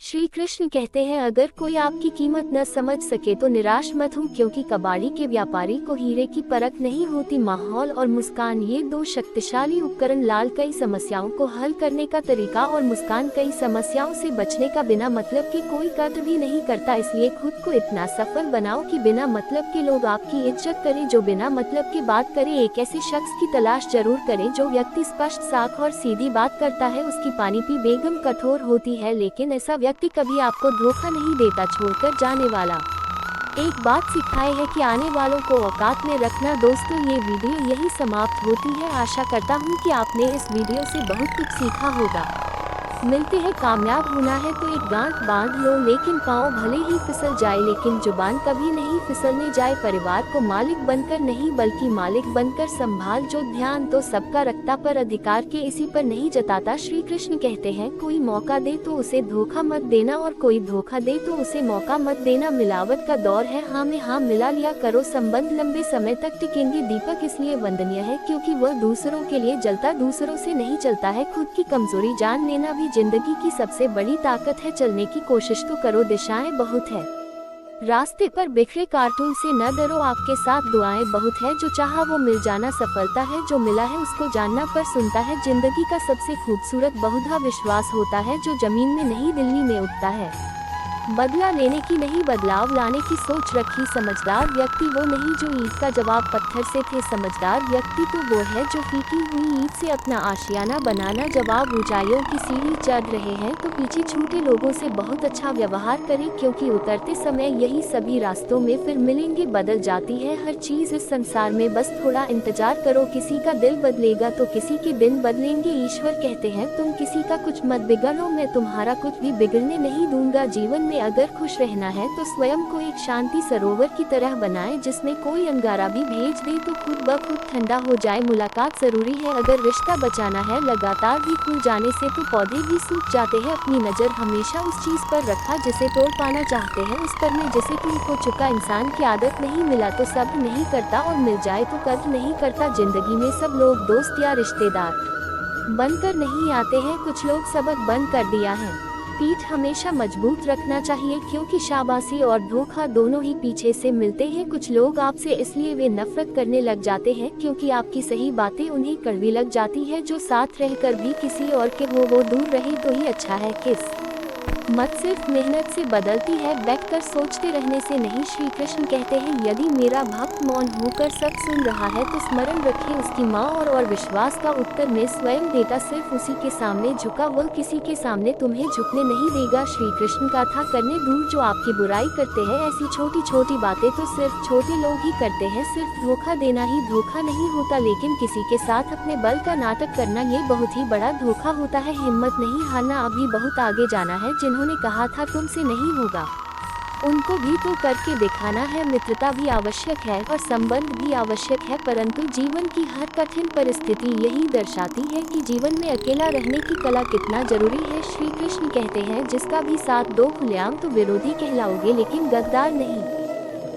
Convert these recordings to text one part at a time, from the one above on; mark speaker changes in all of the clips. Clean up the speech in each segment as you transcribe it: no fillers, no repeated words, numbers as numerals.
Speaker 1: श्री कृष्ण कहते हैं, अगर कोई आपकी कीमत न समझ सके तो निराश मत हो, क्योंकि कबाड़ी के व्यापारी को हीरे की परख नहीं होती। माहौल और मुस्कान, ये दो शक्तिशाली उपकरण। लाल कई समस्याओं को हल करने का तरीका और मुस्कान कई समस्याओं से बचने का। बिना मतलब के कोई कद्र भी नहीं करता, इसलिए खुद को इतना सफल बनाओ कि बिना मतलब के लोग आपकी इज्जत करें। जो बिना मतलब की बात करे, एक ऐसे शख्स की तलाश जरूर करें जो व्यक्ति स्पष्ट, साफ और सीधी बात करता है। उसकी पानी पी बेगम कठोर होती है, लेकिन ऐसा व्यक्ति कभी आपको धोखा नहीं देता। छोड़कर जाने वाला एक बात सिखाए है कि आने वालों को औकात में रखना। दोस्तों, ये वीडियो यही समाप्त होती है। आशा करता हूँ कि आपने इस वीडियो से बहुत कुछ सीखा होगा। मिलते हैं। कामयाब होना है तो एक गांठ बांध लो, लेकिन पाँव भले ही फिसल जाए, लेकिन जुबान कभी नहीं फिसलने जाए। परिवार को मालिक बनकर नहीं, बल्कि मालिक बनकर संभाल। जो ध्यान तो सबका रखता, पर अधिकार के इसी पर नहीं जताता। श्री कृष्ण कहते हैं, कोई मौका दे तो उसे धोखा मत देना, और कोई धोखा दे तो उसे मौका मत देना। मिलावट का दौर है, हाँ में हाँ मिला लिया करो। संबंध लंबे समय तक टिकेंगे। दीपक इसलिए वंदनीय है क्योंकि वह दूसरों के लिए जलता, दूसरों से नहीं चलता है। खुद की कमजोरी जान लेना भी जिंदगी की सबसे बड़ी ताकत है। चलने की कोशिश तो करो, दिशाएं बहुत है। रास्ते पर बिखरे कार्टून से न डरो, आपके साथ दुआएं बहुत है। जो चाहा वो मिल जाना सफलता है, जो मिला है उसको जानना पर सुनता है। जिंदगी का सबसे खूबसूरत बहुधा विश्वास होता है, जो जमीन में नहीं दिल्ली में उगता है। बदला लेने की नहीं, बदलाव लाने की सोच रखी। समझदार व्यक्ति वो नहीं जो ईंट का जवाब पत्थर से थे। समझदार व्यक्ति तो वो है जो फीकी हुई ईंट से अपना आशियाना बनाना। जवाब ऊंचाइयों की सीढ़ी चढ़ रहे हैं तो पीछे छूटे लोगों से बहुत अच्छा व्यवहार करें, क्योंकि उतरते समय यही सभी रास्तों में फिर मिलेंगे। बदल जाती है हर चीज इस संसार में, बस थोड़ा इंतजार करो। किसी का दिल बदलेगा तो किसी के दिन बदलेंगे। ईश्वर कहते हैं, तुम किसी का कुछ मत बिगाड़ो, मैं तुम्हारा कुछ भी बिगड़ने नहीं दूंगा। जीवन में अगर खुश रहना है तो स्वयं को एक शांति सरोवर की तरह बनाएं, जिसमें कोई अंगारा भी भेज दे तो खुद ब खुद ठंडा हो जाए। मुलाकात जरूरी है अगर रिश्ता बचाना है। लगातार भी खुल जाने से तो पौधे भी सूख जाते हैं। अपनी नजर हमेशा उस चीज पर रखा जिसे तोड़ पाना चाहते हैं, उस पर में जिसे तुम खो चुका इंसान की आदत। नहीं मिला तो सब नहीं करता, और मिल जाए तो कद्र नहीं करता। जिंदगी में सब लोग दोस्त या रिश्तेदार बनकर नहीं आते हैं, कुछ लोग सबक बंद कर दिया है। पीठ हमेशा मजबूत रखना चाहिए, क्योंकि शाबाशी और धोखा दोनों ही पीछे से मिलते हैं। कुछ लोग आपसे इसलिए वे नफरत करने लग जाते हैं क्योंकि आपकी सही बातें उन्हें कड़वी लग जाती है। जो साथ रहकर भी किसी और के हो वो दूर रहे तो ही अच्छा है। मत सिर्फ मेहनत से बदलती है, बैठकर सोचते रहने से नहीं। श्री कृष्ण कहते हैं, यदि मेरा भक्त मौन होकर सब सुन रहा है तो स्मरण रखें उसकी माँ और विश्वास का उत्तर मैं स्वयं देता। सिर्फ उसी के सामने झुका, वह किसी के सामने तुम्हें झुकने नहीं देगा। श्री कृष्ण का था करने दूर जो आपकी बुराई करते हैं। ऐसी छोटी छोटी बातें तो सिर्फ छोटे लोग ही करते हैं। सिर्फ धोखा देना ही धोखा नहीं होता, लेकिन किसी के साथ अपने बल का नाटक करना ये बहुत ही बड़ा धोखा होता है। हिम्मत नहीं हारना, अभी बहुत आगे जाना है। जिन्होंने कहा था तुमसे नहीं होगा, उनको भी तो करके दिखाना है। मित्रता भी आवश्यक है और संबंध भी आवश्यक है, परंतु जीवन की हर कठिन परिस्थिति यही दर्शाती है कि जीवन में अकेला रहने की कला कितना जरूरी है। श्री कृष्ण कहते हैं, जिसका भी साथ दो खुलेआम तो विरोधी कहलाओगे, लेकिन गद्दार नहीं।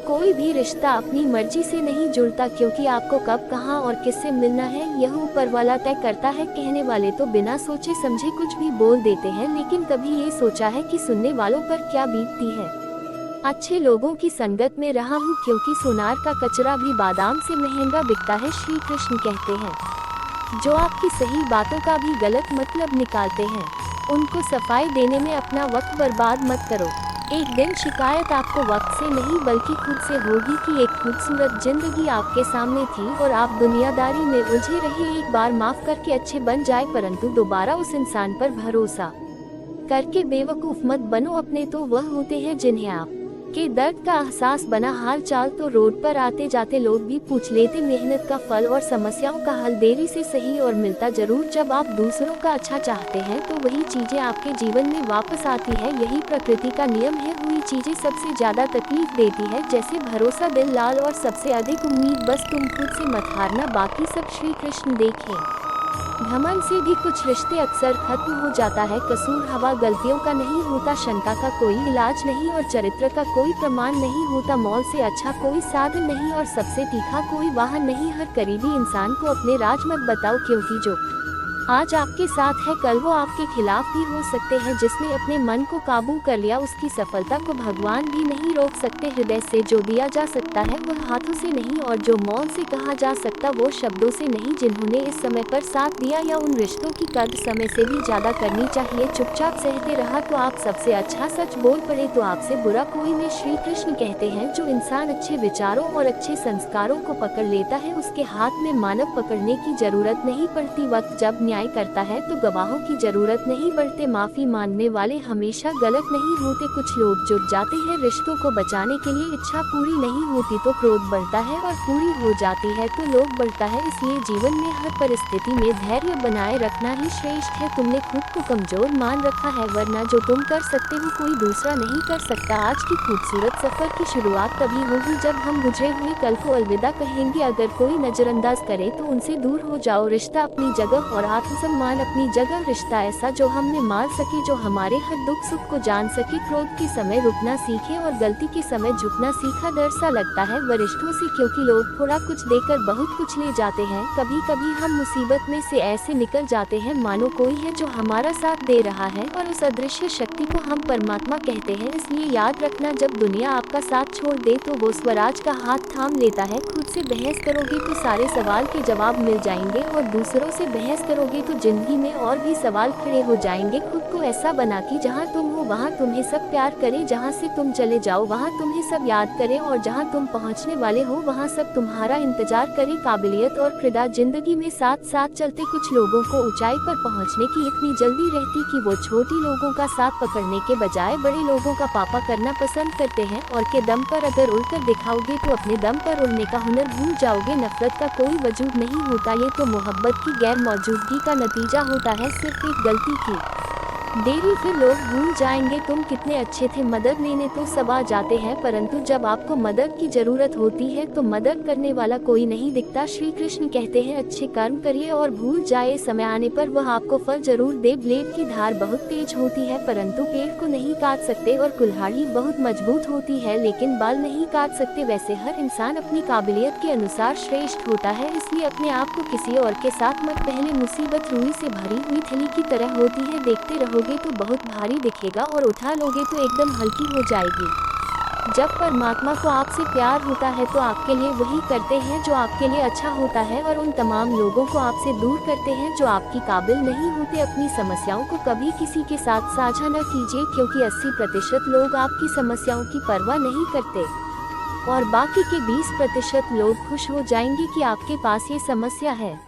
Speaker 1: कोई भी रिश्ता अपनी मर्जी से नहीं जुड़ता, क्योंकि आपको कब, कहां और किससे मिलना है यह ऊपर वाला तय करता है। कहने वाले तो बिना सोचे समझे कुछ भी बोल देते हैं, लेकिन कभी ये सोचा है कि सुनने वालों पर क्या बीतती है। अच्छे लोगों की संगत में रहा हूँ, क्योंकि सोनार का कचरा भी बादाम से महंगा बिकता है। श्री कृष्ण कहते हैं, जो आपकी सही बातों का भी गलत मतलब निकालते हैं, उनको सफाई देने में अपना वक्त बर्बाद मत करो। एक दिन शिकायत आपको वक्त से नहीं बल्कि खुद से होगी कि एक खूबसूरत जिंदगी आपके सामने थी और आप दुनियादारी में उलझे रहे। एक बार माफ करके अच्छे बन जाए, परंतु दोबारा उस इंसान पर भरोसा करके बेवकूफ मत बनो। अपने तो वह होते हैं जिन्हें आप के दर्द का एहसास बना। हाल चाल तो रोड पर आते जाते लोग भी पूछ लेते। मेहनत का फल और समस्याओं का हल देरी से सही और मिलता जरूर। जब आप दूसरों का अच्छा चाहते हैं तो वही चीजें आपके जीवन में वापस आती है। यही प्रकृति का नियम है। हुई चीजें सबसे ज्यादा तकलीफ देती है, जैसे भरोसा, दिल लाल और सबसे अधिक उम्मीद। बस तुम खुद से मत हारना, बाकी सब श्री कृष्ण देखें। घमंड से भी कुछ रिश्ते अक्सर खत्म हो जाता है। कसूर हवा गलतियों का नहीं होता, शंका का कोई इलाज नहीं और चरित्र का कोई प्रमाण नहीं होता। मौत से अच्छा कोई साधन नहीं और सबसे तीखा कोई वाहन नहीं। हर करीबी इंसान को अपने राज मत बताओ, क्योंकि जो आज आपके साथ है, कल वो आपके खिलाफ भी हो सकते हैं। जिसने अपने मन को काबू कर लिया उसकी सफलता को भगवान भी नहीं रोक सकते। हृदय से जो दिया जा सकता है वह हाथों से नहीं, और जो मौन से कहा जा सकता वो शब्दों से नहीं। जिन्होंने इस समय पर साथ दिया या उन रिश्तों की कद्र समय से भी ज्यादा करनी चाहिए। चुपचाप सहते रहा तो आप सबसे अच्छा, सच बोल पड़े तो आपसे बुरा कोई नहीं। श्री कृष्ण कहते हैं जो इंसान अच्छे विचारों और अच्छे संस्कारों को पकड़ लेता है उसके हाथ में मानव पकड़ने की जरूरत नहीं पड़ती। वक्त जब न्याय करता है तो गवाहों की जरूरत नहीं पड़ते। माफी मांगने वाले हमेशा गलत नहीं होते। कुछ लोग जुट जाते हैं रिश्तों को बचाने के लिए, इच्छा पूरी नहीं होती तो क्रोध बढ़ता है और पूरी हो जाती है तो लोभ बढ़ता है। इसलिए जीवन में हर परिस्थिति में धैर्य बनाए रखना ही श्रेष्ठ है। तुमने खुद को कमजोर मान रखा है, वरना जो तुम कर सकते हो कोई दूसरा नहीं कर सकता। आज की खूबसूरत सफर की शुरुआत तभी होगी जब हम गुजरे हुए कल को अलविदा कहेंगे। अगर कोई नजरअंदाज करे तो उनसे दूर हो जाओ। रिश्ता अपनी जगह और आत्मसम्मान अपनी जगह। रिश्ता ऐसा जो हमें मान सके, जो हमारे हर दुख सुख को जान सके। क्रोध के समय रुकना सीखे और गलती के समय झुकना सीखा। डर सा लगता है वरिष्ठों से क्योंकि लोग थोड़ा कुछ देकर बहुत कुछ ले जाते हैं। कभी कभी हम मुसीबत में से ऐसे निकल जाते हैं मानो कोई है जो हमारा साथ दे रहा है, और उस अदृश्य शक्ति को हम परमात्मा कहते हैं। इसलिए याद रखना, जब दुनिया आपका साथ छोड़ दे तो वो स्वराज का हाथ थाम लेता है। खुद से बहस करोगे तो सारे सवाल के जवाब मिल जाएंगे, और दूसरों से बहस करोगे तो जिंदगी में और भी सवाल खड़े हो जाएंगे। खुद को ऐसा बना कि जहाँ तुम हो वहाँ तुम्हें सब प्यार करे, जहाँ से तुम चले जाओ वहाँ तुम्हें सब याद करे, और जहाँ तुम पहुँचने वाले हो वहाँ सब तुम्हारा इंतजार करे। काबिलियत और क़िरदार जिंदगी में साथ साथ चलते। कुछ लोगों को ऊंचाई पर पहुँचने की इतनी जल्दी रहती कि वो छोटी लोगों का साथ पकड़ने के बजाय बड़े लोगों का पापा करना पसंद करते हैं। और के दम पर अगर उड़कर दिखाओगे तो अपने दम पर उड़ने का हुनर भूल जाओगे। नफरत का कोई वजूद नहीं होता, ये तो मोहब्बत की गैर मौजूदगी का नतीजा होता है। सिर्फ एक गलती की देरी, फिर लोग भूल जाएंगे तुम कितने अच्छे थे। मदद लेने तो सब आ जाते हैं, परंतु जब आपको मदद की जरूरत होती है तो मदद करने वाला कोई नहीं दिखता। श्री कृष्ण कहते हैं अच्छे कर्म करिए और भूल जाए, समय आने पर वह आपको फल जरूर दे। ब्लेड की धार बहुत तेज होती है परंतु पेड़ को नहीं काट सकते, और कुल्हाड़ी बहुत मजबूत होती है लेकिन बाल नहीं काट सकते। वैसे हर इंसान अपनी काबिलियत के अनुसार श्रेष्ठ होता है, इसलिए अपने आप को किसी और के साथ मत। पहले मुसीबत रुई से भरी हुई थैली की तरह होती है, देखते रहोगे तो बहुत भारी दिखेगा और उठा लोगे तो एकदम हल्की हो जाएगी। जब परमात्मा को आपसे प्यार होता है तो आपके लिए वही करते हैं जो आपके लिए अच्छा होता है, और उन तमाम लोगों को आपसे दूर करते हैं जो आपकी काबिल नहीं होते। अपनी समस्याओं को कभी किसी के साथ साझा न कीजिए, क्योंकि 80% लोग आपकी समस्याओं की परवाह नहीं करते और बाकी के 20% लोग खुश हो जाएंगे कि आपके पास ये समस्या है।